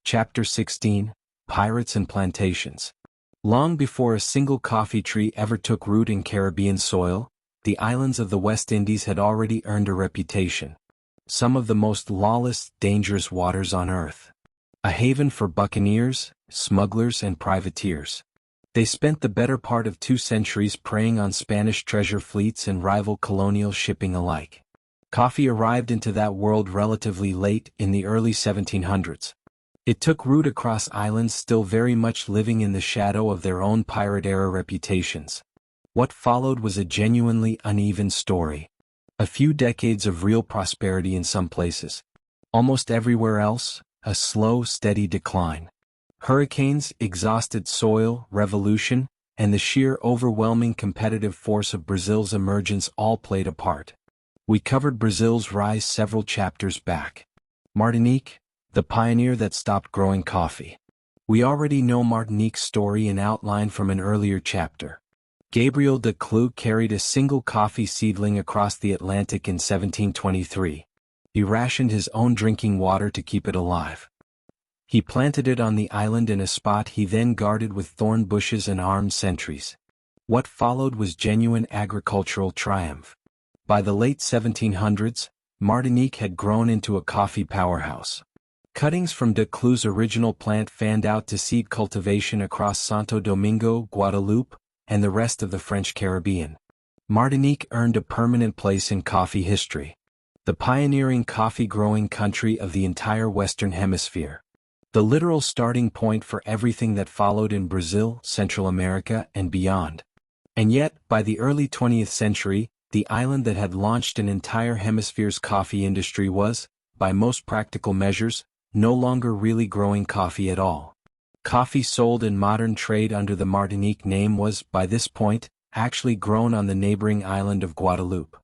Chapter 16, Pirates and Plantations. Long before a single coffee tree ever took root in Caribbean soil, the islands of the West Indies had already earned a reputation. Some of the most lawless, dangerous waters on earth. A haven for buccaneers, smugglers and privateers. They spent the better part of 2 centuries preying on Spanish treasure fleets and rival colonial shipping alike. Coffee arrived into that world relatively late in the early 1700s. It took root across islands still very much living in the shadow of their own pirate-era reputations. What followed was a genuinely uneven story. A few decades of real prosperity in some places. Almost everywhere else, a slow, steady decline. Hurricanes, exhausted soil, revolution, and the sheer overwhelming competitive force of Brazil's emergence all played a part. We covered Brazil's rise several chapters back. Martinique, the pioneer that stopped growing coffee. We already know Martinique's story in outline from an earlier chapter. Gabriel de Clou carried a single coffee seedling across the Atlantic in 1723. He rationed his own drinking water to keep it alive. He planted it on the island in a spot he then guarded with thorn bushes and armed sentries. What followed was genuine agricultural triumph. By the late 1700s, Martinique had grown into a coffee powerhouse. Cuttings from de Clou's original plant fanned out to seed cultivation across Santo Domingo, Guadeloupe, and the rest of the French Caribbean. Martinique earned a permanent place in coffee history. The pioneering coffee-growing country of the entire Western Hemisphere. The literal starting point for everything that followed in Brazil, Central America, and beyond. And yet, by the early 20th century, the island that had launched an entire hemisphere's coffee industry was, by most practical measures, no longer really growing coffee at all. Coffee sold in modern trade under the Martinique name was, by this point, actually grown on the neighboring island of Guadeloupe.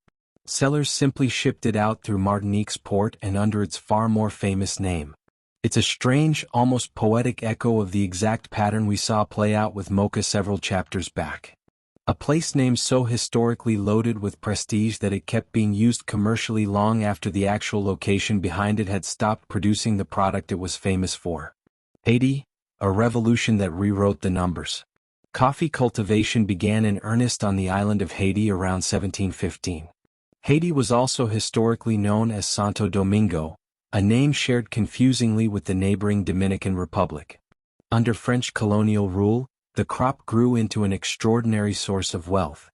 Sellers simply shipped it out through Martinique's port and under its far more famous name. It's a strange, almost poetic echo of the exact pattern we saw play out with Mocha several chapters back. A place name so historically loaded with prestige that it kept being used commercially long after the actual location behind it had stopped producing the product it was famous for. Haiti, a revolution that rewrote the numbers. Coffee cultivation began in earnest on the island of Haiti around 1715. Haiti was also historically known as Santo Domingo, a name shared confusingly with the neighboring Dominican Republic. Under French colonial rule, the crop grew into an extraordinary source of wealth.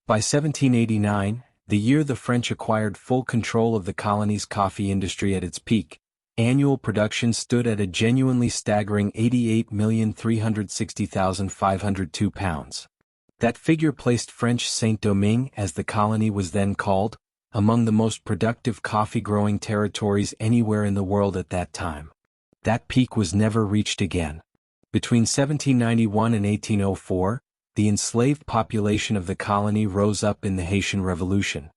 By 1789, the year the French acquired full control of the colony's coffee industry at its peak, annual production stood at a genuinely staggering 88,360,502 pounds. That figure placed French Saint-Domingue, as the colony was then called, among the most productive coffee-growing territories anywhere in the world at that time. That peak was never reached again. Between 1791 and 1804, the enslaved population of the colony rose up in the Haitian Revolution.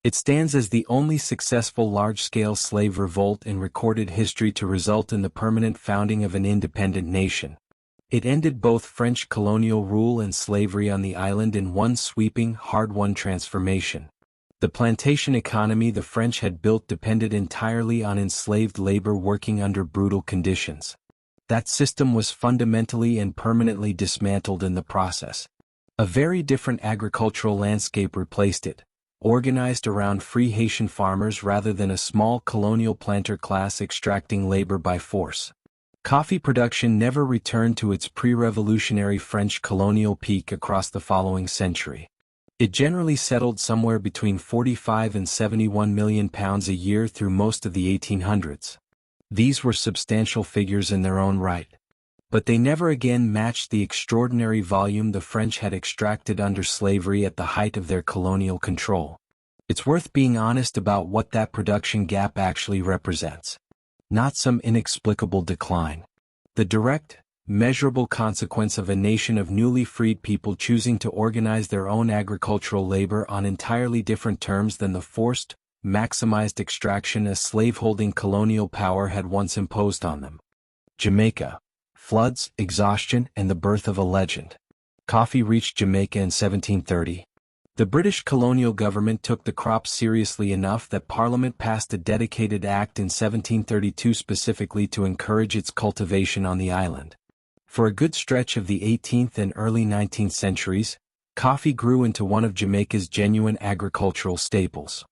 It stands as the only successful large-scale slave revolt in recorded history to result in the permanent founding of an independent nation. It ended both French colonial rule and slavery on the island in one sweeping, hard-won transformation. The plantation economy the French had built depended entirely on enslaved labor working under brutal conditions. That system was fundamentally and permanently dismantled in the process. A very different agricultural landscape replaced it, organized around free Haitian farmers rather than a small colonial planter class extracting labor by force. Coffee production never returned to its pre-revolutionary French colonial peak across the following century. It generally settled somewhere between 45 and 71 million pounds a year through most of the 1800s. These were substantial figures in their own right. But they never again matched the extraordinary volume the French had extracted under slavery at the height of their colonial control. It's worth being honest about what that production gap actually represents. Not some inexplicable decline. The direct, measurable consequence of a nation of newly freed people choosing to organize their own agricultural labor on entirely different terms than the forced, maximized extraction a slaveholding colonial power had once imposed on them. Jamaica. Floods, exhaustion, and the birth of a legend. Coffee reached Jamaica in 1730. The British colonial government took the crop seriously enough that Parliament passed a dedicated act in 1732 specifically to encourage its cultivation on the island. For a good stretch of the 18th and early 19th centuries, coffee grew into one of Jamaica's genuine agricultural staples.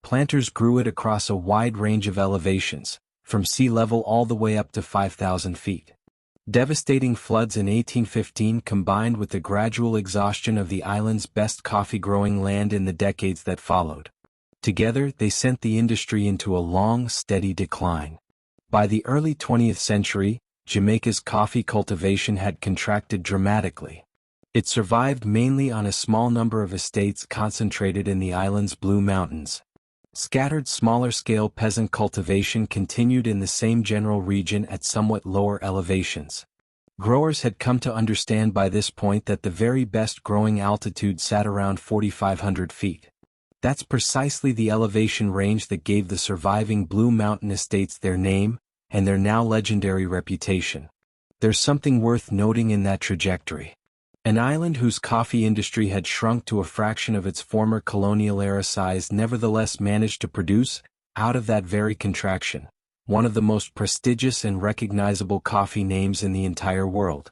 Planters grew it across a wide range of elevations, from sea level all the way up to 5,000 feet. Devastating floods in 1815 combined with the gradual exhaustion of the island's best coffee-growing land in the decades that followed. Together, they sent the industry into a long, steady decline. By the early 20th century, Jamaica's coffee cultivation had contracted dramatically. It survived mainly on a small number of estates concentrated in the island's Blue Mountains. Scattered smaller-scale peasant cultivation continued in the same general region at somewhat lower elevations. Growers had come to understand by this point that the very best growing altitude sat around 4,500 feet. That's precisely the elevation range that gave the surviving Blue Mountain estates their name and their now legendary reputation. There's something worth noting in that trajectory. An island whose coffee industry had shrunk to a fraction of its former colonial-era size nevertheless managed to produce, out of that very contraction, one of the most prestigious and recognizable coffee names in the entire world.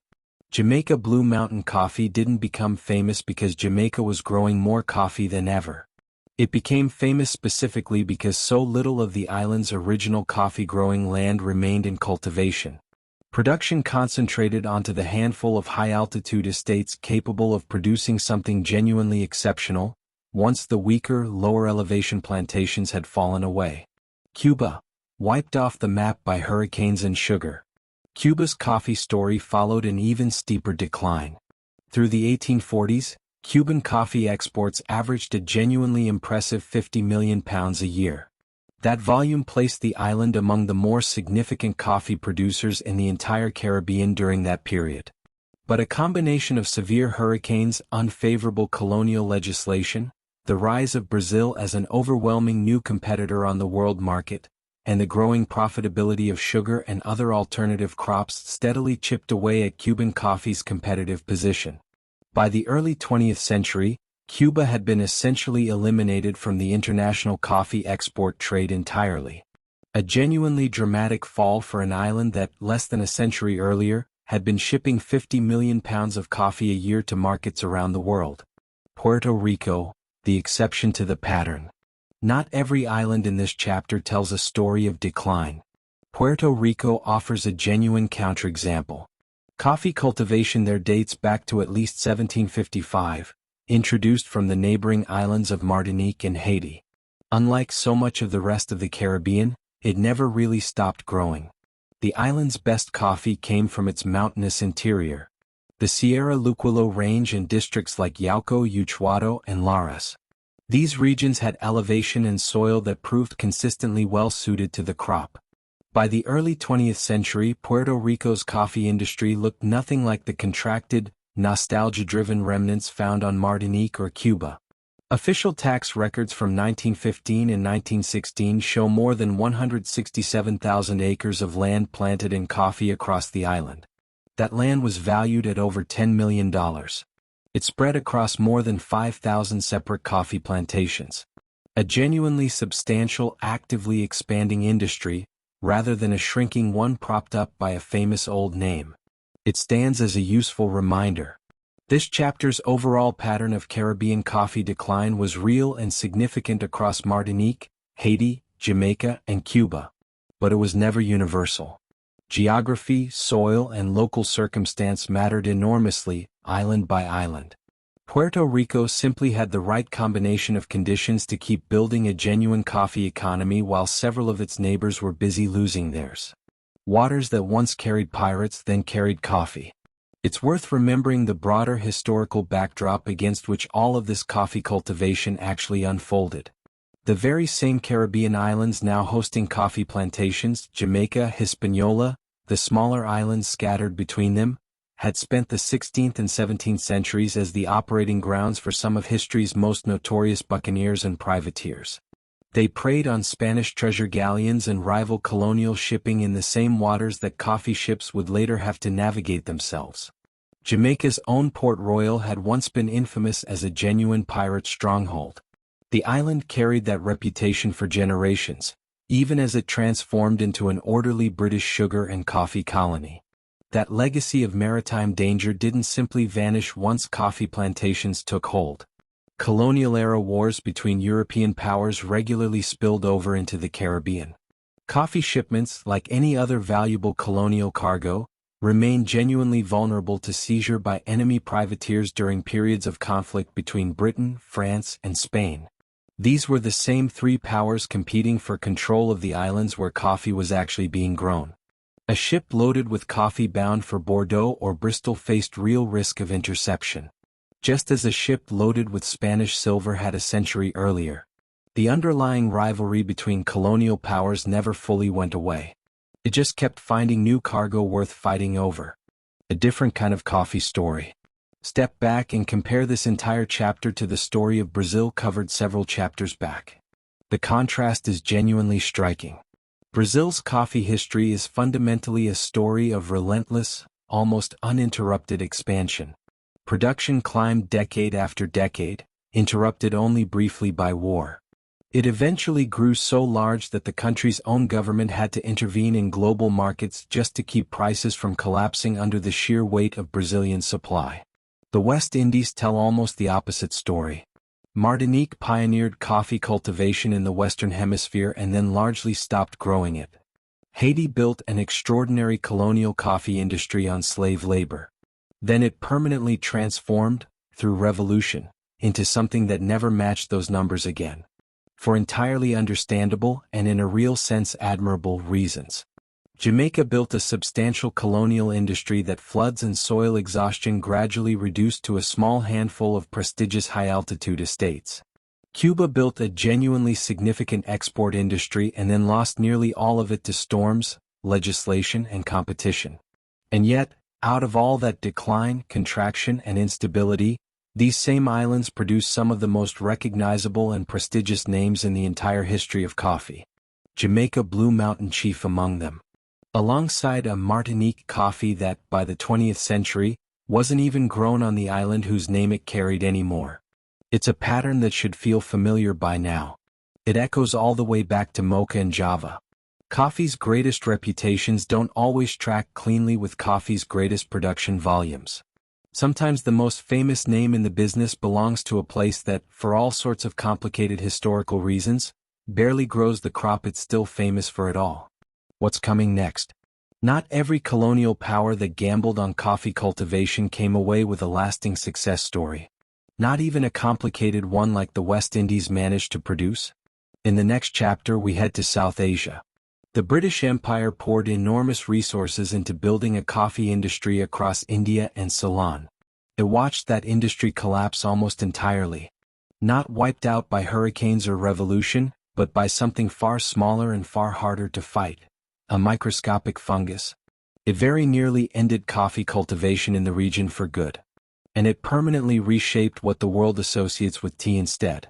Jamaica Blue Mountain Coffee didn't become famous because Jamaica was growing more coffee than ever. It became famous specifically because so little of the island's original coffee-growing land remained in cultivation. Production concentrated onto the handful of high-altitude estates capable of producing something genuinely exceptional, once the weaker, lower-elevation plantations had fallen away. Cuba, wiped off the map by hurricanes and sugar. Cuba's coffee story followed an even steeper decline. Through the 1840s, Cuban coffee exports averaged a genuinely impressive 50 million pounds a year. That volume placed the island among the more significant coffee producers in the entire Caribbean during that period. But a combination of severe hurricanes, unfavorable colonial legislation, the rise of Brazil as an overwhelming new competitor on the world market, and the growing profitability of sugar and other alternative crops steadily chipped away at Cuban coffee's competitive position. By the early 20th century, Cuba had been essentially eliminated from the international coffee export trade entirely. A genuinely dramatic fall for an island that, less than a century earlier, had been shipping 50 million pounds of coffee a year to markets around the world. Puerto Rico, the exception to the pattern. Not every island in this chapter tells a story of decline. Puerto Rico offers a genuine counterexample. Coffee cultivation there dates back to at least 1755. Introduced from the neighboring islands of Martinique and Haiti. Unlike so much of the rest of the Caribbean, it never really stopped growing. The island's best coffee came from its mountainous interior. The Sierra Luquillo Range and districts like Yauco, Uchuado, and Lares. These regions had elevation and soil that proved consistently well suited to the crop. By the early 20th century, Puerto Rico's coffee industry looked nothing like the contracted, nostalgia-driven remnants found on Martinique or Cuba. Official tax records from 1915 and 1916 show more than 167,000 acres of land planted in coffee across the island. That land was valued at over $10 million. It spread across more than 5,000 separate coffee plantations. A genuinely substantial, actively expanding industry, rather than a shrinking one propped up by a famous old name. It stands as a useful reminder. This chapter's overall pattern of Caribbean coffee decline was real and significant across Martinique, Haiti, Jamaica, and Cuba. But it was never universal. Geography, soil, and local circumstance mattered enormously, island by island. Puerto Rico simply had the right combination of conditions to keep building a genuine coffee economy while several of its neighbors were busy losing theirs. Waters that once carried pirates then carried coffee. It's worth remembering the broader historical backdrop against which all of this coffee cultivation actually unfolded. The very same Caribbean islands now hosting coffee plantations, Jamaica, Hispaniola, the smaller islands scattered between them, had spent the 16th and 17th centuries as the operating grounds for some of history's most notorious buccaneers and privateers. They preyed on Spanish treasure galleons and rival colonial shipping in the same waters that coffee ships would later have to navigate themselves. Jamaica's own Port Royal had once been infamous as a genuine pirate stronghold. The island carried that reputation for generations, even as it transformed into an orderly British sugar and coffee colony. That legacy of maritime danger didn't simply vanish once coffee plantations took hold. Colonial-era wars between European powers regularly spilled over into the Caribbean. Coffee shipments, like any other valuable colonial cargo, remained genuinely vulnerable to seizure by enemy privateers during periods of conflict between Britain, France, and Spain. These were the same three powers competing for control of the islands where coffee was actually being grown. A ship loaded with coffee bound for Bordeaux or Bristol faced real risk of interception. Just as a ship loaded with Spanish silver had a century earlier. The underlying rivalry between colonial powers never fully went away. It just kept finding new cargo worth fighting over. A different kind of coffee story. Step back and compare this entire chapter to the story of Brazil covered several chapters back. The contrast is genuinely striking. Brazil's coffee history is fundamentally a story of relentless, almost uninterrupted expansion. Production climbed decade after decade, interrupted only briefly by war. It eventually grew so large that the country's own government had to intervene in global markets just to keep prices from collapsing under the sheer weight of Brazilian supply. The West Indies tell almost the opposite story. Martinique pioneered coffee cultivation in the Western Hemisphere and then largely stopped growing it. Haiti built an extraordinary colonial coffee industry on slave labor. Then it permanently transformed, through revolution, into something that never matched those numbers again. For entirely understandable and in a real sense admirable reasons. Jamaica built a substantial colonial industry that floods and soil exhaustion gradually reduced to a small handful of prestigious high-altitude estates. Cuba built a genuinely significant export industry and then lost nearly all of it to storms, legislation, and competition. And yet, out of all that decline, contraction, and instability, these same islands produce some of the most recognizable and prestigious names in the entire history of coffee. Jamaica Blue Mountain chief among them. Alongside a Martinique coffee that, by the 20th century, wasn't even grown on the island whose name it carried anymore. It's a pattern that should feel familiar by now. It echoes all the way back to Mocha and Java. Coffee's greatest reputations don't always track cleanly with coffee's greatest production volumes. Sometimes the most famous name in the business belongs to a place that, for all sorts of complicated historical reasons, barely grows the crop it's still famous for at all. What's coming next? Not every colonial power that gambled on coffee cultivation came away with a lasting success story. Not even a complicated one like the West Indies managed to produce. In the next chapter we head to South Asia. The British Empire poured enormous resources into building a coffee industry across India and Ceylon. It watched that industry collapse almost entirely. Not wiped out by hurricanes or revolution, but by something far smaller and far harder to fight. A microscopic fungus. It very nearly ended coffee cultivation in the region for good. And it permanently reshaped what the world associates with tea instead.